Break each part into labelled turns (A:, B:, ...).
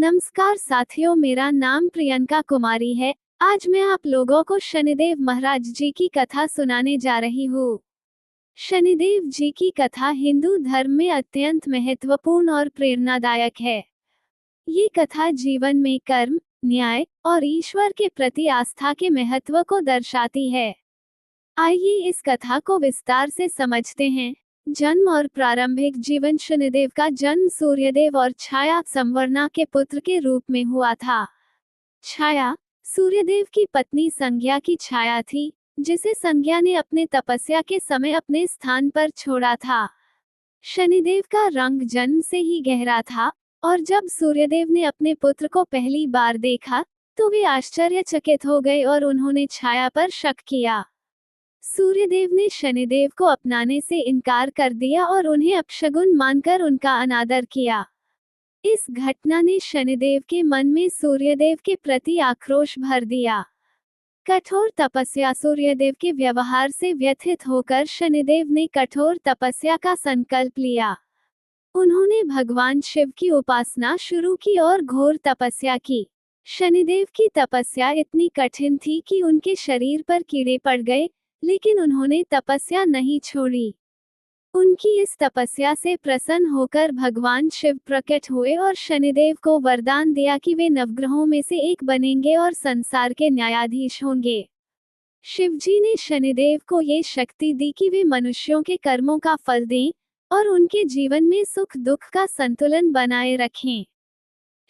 A: नमस्कार साथियों, मेरा नाम प्रियंका कुमारी है। आज मैं आप लोगों को शनिदेव महाराज जी की कथा सुनाने जा रही हूँ। शनिदेव जी की कथा हिंदू धर्म में अत्यंत महत्वपूर्ण और प्रेरणादायक है। ये कथा जीवन में कर्म, न्याय और ईश्वर के प्रति आस्था के महत्व को दर्शाती है। आइए इस कथा को विस्तार से समझते हैं। जन्म और प्रारंभिक जीवन। शनिदेव का जन्म सूर्यदेव और छाया संवर्णा के पुत्र के रूप में हुआ था। छाया सूर्यदेव की पत्नी संज्ञा की छाया थी, जिसे संज्ञा ने अपने तपस्या के समय अपने स्थान पर छोड़ा था। शनिदेव का रंग जन्म से ही गहरा था, और जब सूर्यदेव ने अपने पुत्र को पहली बार देखा तो वे आश्चर्यचकित हो गए और उन्होंने छाया पर शक किया। सूर्यदेव ने शनिदेव को अपनाने से इनकार कर दिया और उन्हें अपशगुन मानकर उनका अनादर किया। इस घटना ने शनिदेव के मन में सूर्यदेव के प्रति आक्रोश भर दिया। कठोर तपस्या। सूर्यदेव के व्यवहार से व्यथित होकर शनिदेव ने कठोर तपस्या का संकल्प लिया। उन्होंने भगवान शिव की उपासना शुरू की और घोर तपस्या की। शनिदेव की तपस्या इतनी कठिन थी कि उनके शरीर पर कीड़े पड़ गए, लेकिन उन्होंने तपस्या नहीं छोड़ी। उनकी इस तपस्या से प्रसन्न होकर भगवान शिव प्रकट हुए और शनिदेव को वरदान दिया कि वे नवग्रहों में से एक बनेंगे और संसार के न्यायाधीश होंगे। शिवजी ने शनिदेव को ये शक्ति दी कि वे मनुष्यों के कर्मों का फल दें और उनके जीवन में सुख दुख का संतुलन बनाए रखें।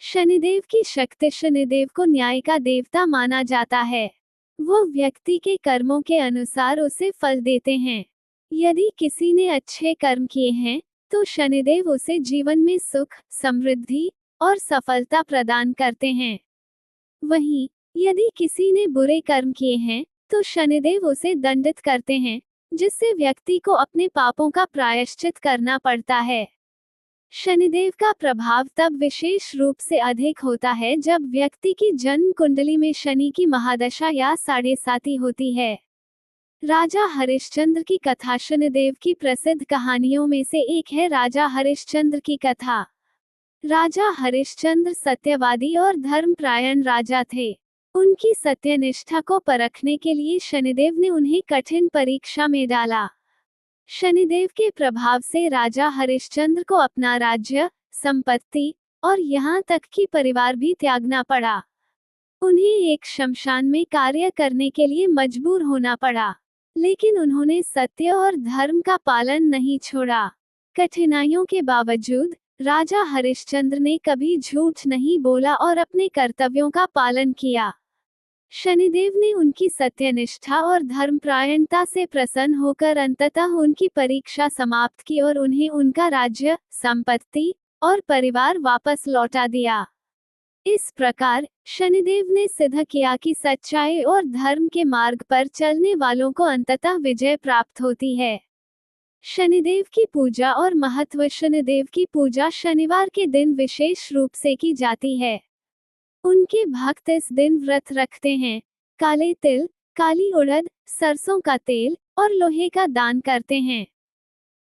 A: शनिदेव की शक्ति। शनिदेव को न्याय का देवता माना जाता है। वो व्यक्ति के कर्मों के अनुसार उसे फल देते हैं। यदि किसी ने अच्छे कर्म किए हैं तो शनिदेव उसे जीवन में सुख, समृद्धि और सफलता प्रदान करते हैं। वहीं यदि किसी ने बुरे कर्म किए हैं तो शनिदेव उसे दंडित करते हैं, जिससे व्यक्ति को अपने पापों का प्रायश्चित करना पड़ता है। शनिदेव का प्रभाव तब विशेष रूप से अधिक होता है जब व्यक्ति की जन्म कुंडली में शनि की महादशा या साढ़े साती होती है। राजा हरिश्चंद्र की कथा। शनिदेव की प्रसिद्ध कहानियों में से एक है राजा हरिश्चंद्र की कथा। राजा हरिश्चंद्र सत्यवादी और धर्मपरायण राजा थे। उनकी सत्यनिष्ठा को परखने के लिए शनिदेव ने उन्हें कठिन परीक्षा में डाला। शनिदेव के प्रभाव से राजा हरिश्चंद्र को अपना राज्य, संपत्ति और यहाँ तक कि परिवार भी त्यागना पड़ा। उन्हें एक शमशान में कार्य करने के लिए मजबूर होना पड़ा, लेकिन उन्होंने सत्य और धर्म का पालन नहीं छोड़ा। कठिनाइयों के बावजूद राजा हरिश्चंद्र ने कभी झूठ नहीं बोला और अपने कर्तव्यों का पालन किया। शनिदेव ने उनकी सत्यनिष्ठा और धर्मपरायणता से प्रसन्न होकर अंततः उनकी परीक्षा समाप्त की और उन्हें उनका राज्य, संपत्ति और परिवार वापस लौटा दिया। इस प्रकार शनिदेव ने सिद्ध किया कि सच्चाई और धर्म के मार्ग पर चलने वालों को अंततः विजय प्राप्त होती है। शनिदेव की पूजा और महत्व। शनिदेव की पूजा शनिवार के दिन विशेष रूप से की जाती है। उनके भक्त इस दिन व्रत रखते हैं, काले तिल, काली उड़द, सरसों का तेल और लोहे का दान करते हैं।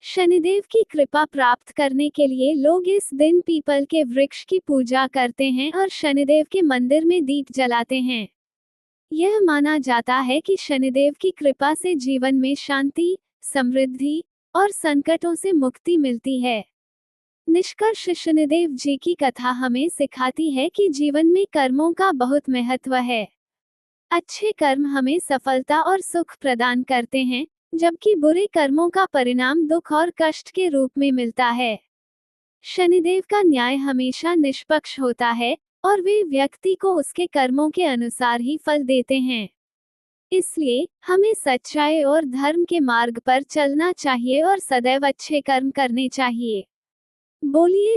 A: शनिदेव की कृपा प्राप्त करने के लिए लोग इस दिन पीपल के वृक्ष की पूजा करते हैं और शनिदेव के मंदिर में दीप जलाते हैं। यह माना जाता है कि शनिदेव की कृपा से जीवन में शांति, समृद्धि और संकटों से मुक्ति मिलती है। निष्कर्ष। शनिदेव जी की कथा हमें सिखाती है कि जीवन में कर्मों का बहुत महत्व है। अच्छे कर्म हमें सफलता और सुख प्रदान करते हैं, जबकि बुरे कर्मों का परिणाम दुख और कष्ट के रूप में मिलता है। शनिदेव का न्याय हमेशा निष्पक्ष होता है और वे व्यक्ति को उसके कर्मों के अनुसार ही फल देते हैं। इसलिए हमें सच्चाई और धर्म के मार्ग पर चलना चाहिए और सदैव अच्छे कर्म करने चाहिए। बोलिए